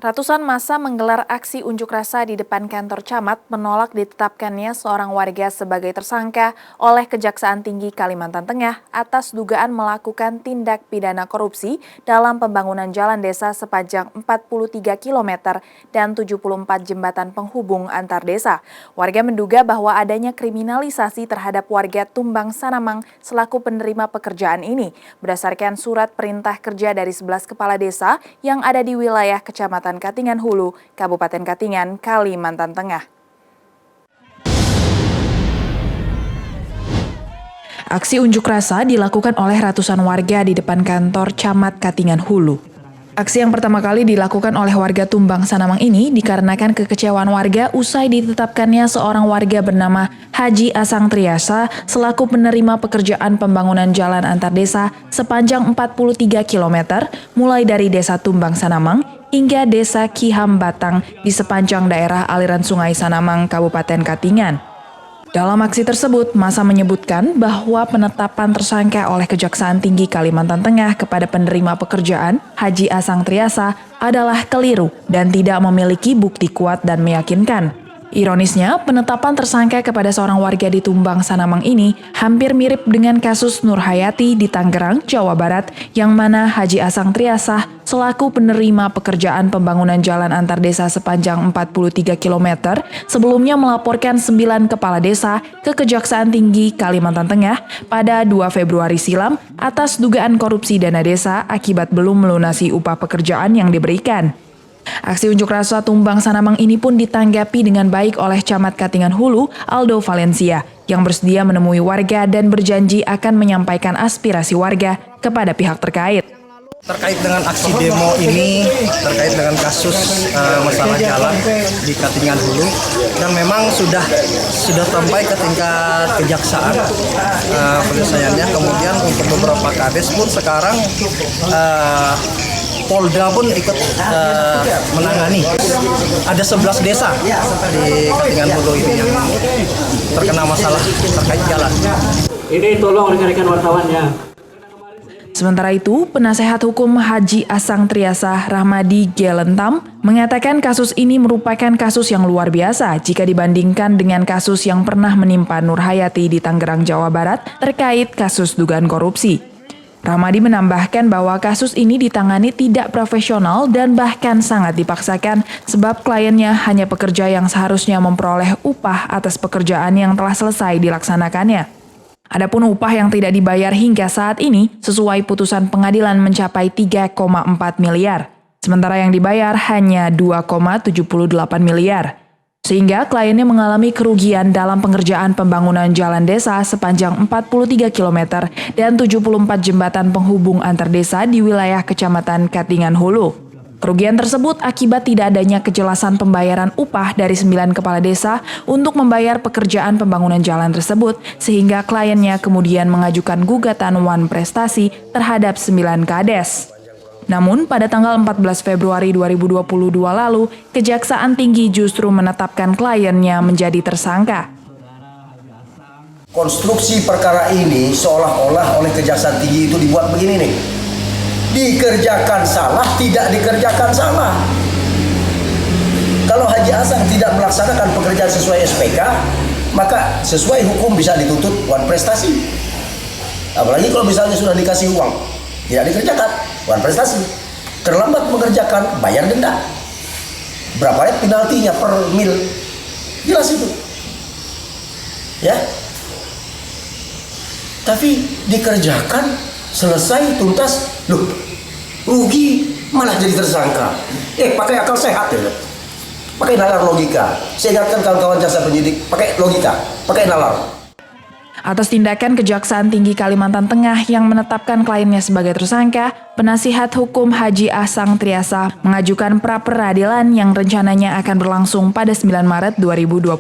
Ratusan massa menggelar aksi unjuk rasa di depan kantor camat menolak ditetapkannya seorang warga sebagai tersangka oleh Kejaksaan Tinggi Kalimantan Tengah atas dugaan melakukan tindak pidana korupsi dalam pembangunan jalan desa sepanjang 43 km dan 74 jembatan penghubung antar desa. Warga menduga bahwa adanya kriminalisasi terhadap warga Tumbang Sanamang selaku penerima pekerjaan ini berdasarkan surat perintah kerja dari 11 kepala desa yang ada di wilayah Kecamatan Katingan Hulu, Kabupaten Katingan, Kalimantan Tengah. Aksi unjuk rasa dilakukan oleh ratusan warga di depan kantor Camat Katingan Hulu. Aksi yang pertama kali dilakukan oleh warga Tumbang Sanamang ini dikarenakan kekecewaan warga usai ditetapkannya seorang warga bernama Haji Asang Triasa selaku penerima pekerjaan pembangunan jalan antar desa sepanjang 43 km mulai dari desa Tumbang Sanamang hingga desa Kiham Batang di sepanjang daerah aliran Sungai Sanamang, Kabupaten Katingan. Dalam aksi tersebut, massa menyebutkan bahwa penetapan tersangka oleh Kejaksaan Tinggi Kalimantan Tengah kepada penerima pekerjaan Haji Asang Triasa adalah keliru dan tidak memiliki bukti kuat dan meyakinkan. Ironisnya, penetapan tersangka kepada seorang warga di Tumbang Sanamang ini hampir mirip dengan kasus Nur Hayati di Tangerang, Jawa Barat, yang mana Haji Asang Triasa selaku penerima pekerjaan pembangunan jalan antar desa sepanjang 43 km sebelumnya melaporkan 9 kepala desa ke Kejaksaan Tinggi Kalimantan Tengah pada 2 Februari silam atas dugaan korupsi dana desa akibat belum melunasi upah pekerjaan yang diberikan. Aksi unjuk rasa Tumbang Sanamang ini pun ditanggapi dengan baik oleh Camat Katingan Hulu, Aldo Valencia, yang bersedia menemui warga dan berjanji akan menyampaikan aspirasi warga kepada pihak terkait. Terkait dengan aksi demo ini, terkait dengan kasus masalah jalan di Katingan Hulu, dan memang sudah sampai ke tingkat kejaksaan penyelesaiannya. Kemudian untuk beberapa kades pun sekarang Polda pun ikut menangani. Ada 11 desa di Katingan Hulu ini yang terkena masalah terkait jalan. Ini tolong rekan-rekan wartawannya. Sementara itu, penasehat hukum Haji Asang Triasa Rahmadi Gelentam mengatakan kasus ini merupakan kasus yang luar biasa jika dibandingkan dengan kasus yang pernah menimpa Nur Hayati di Tangerang, Jawa Barat terkait kasus dugaan korupsi. Rahmadi menambahkan bahwa kasus ini ditangani tidak profesional dan bahkan sangat dipaksakan sebab kliennya hanya pekerja yang seharusnya memperoleh upah atas pekerjaan yang telah selesai dilaksanakannya. Adapun upah yang tidak dibayar hingga saat ini sesuai putusan pengadilan mencapai 3,4 miliar, sementara yang dibayar hanya 2,78 miliar. Sehingga kliennya mengalami kerugian dalam pengerjaan pembangunan jalan desa sepanjang 43 km dan 74 jembatan penghubung antar desa di wilayah Kecamatan Katingan Hulu. Kerugian tersebut akibat tidak adanya kejelasan pembayaran upah dari 9 kepala desa untuk membayar pekerjaan pembangunan jalan tersebut, sehingga kliennya kemudian mengajukan gugatan wan prestasi terhadap 9 kades. Namun, pada tanggal 14 Februari 2022 lalu, Kejaksaan Tinggi justru menetapkan kliennya menjadi tersangka. Konstruksi perkara ini seolah-olah oleh Kejaksaan Tinggi itu dibuat begini nih. Dikerjakan salah, tidak dikerjakan salah. Kalau Haji Asang tidak melaksanakan pekerjaan sesuai SPK, maka sesuai hukum bisa dituntut wan prestasi. Apalagi kalau misalnya sudah dikasih uang, tidak dikerjakan, wan prestasi. Terlambat mengerjakan, bayar denda. Berapa penaltinya per mil? Jelas itu. Ya. Tapi dikerjakan, selesai, tuntas, loh, rugi, malah jadi tersangka. Pakai akal sehat ya. Pakai nalar logika. Saya ingatkan kawan-kawan jasa penyidik, pakai logika, pakai nalar. Atas tindakan Kejaksaan Tinggi Kalimantan Tengah yang menetapkan kliennya sebagai tersangka, penasihat hukum Haji Asang Triasa mengajukan pra-peradilan yang rencananya akan berlangsung pada 9 Maret 2022.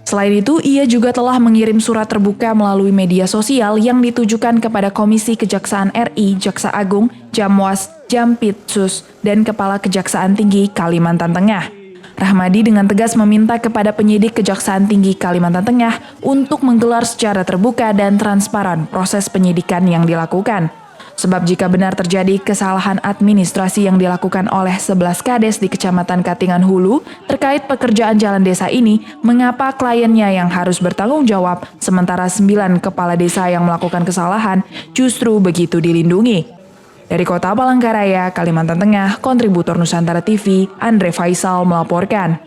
Selain itu, ia juga telah mengirim surat terbuka melalui media sosial yang ditujukan kepada Komisi Kejaksaan RI, Jaksa Agung, Jamwas, Jampitsus, dan Kepala Kejaksaan Tinggi Kalimantan Tengah. Rahmadi dengan tegas meminta kepada penyidik Kejaksaan Tinggi Kalimantan Tengah untuk menggelar secara terbuka dan transparan proses penyidikan yang dilakukan. Sebab jika benar terjadi kesalahan administrasi yang dilakukan oleh 11 kades di Kecamatan Katingan Hulu terkait pekerjaan jalan desa ini, mengapa kliennya yang harus bertanggung jawab sementara 9 kepala desa yang melakukan kesalahan justru begitu dilindungi? Dari Kota Palangkaraya, Kalimantan Tengah, kontributor Nusantara TV, Andre Faisal melaporkan.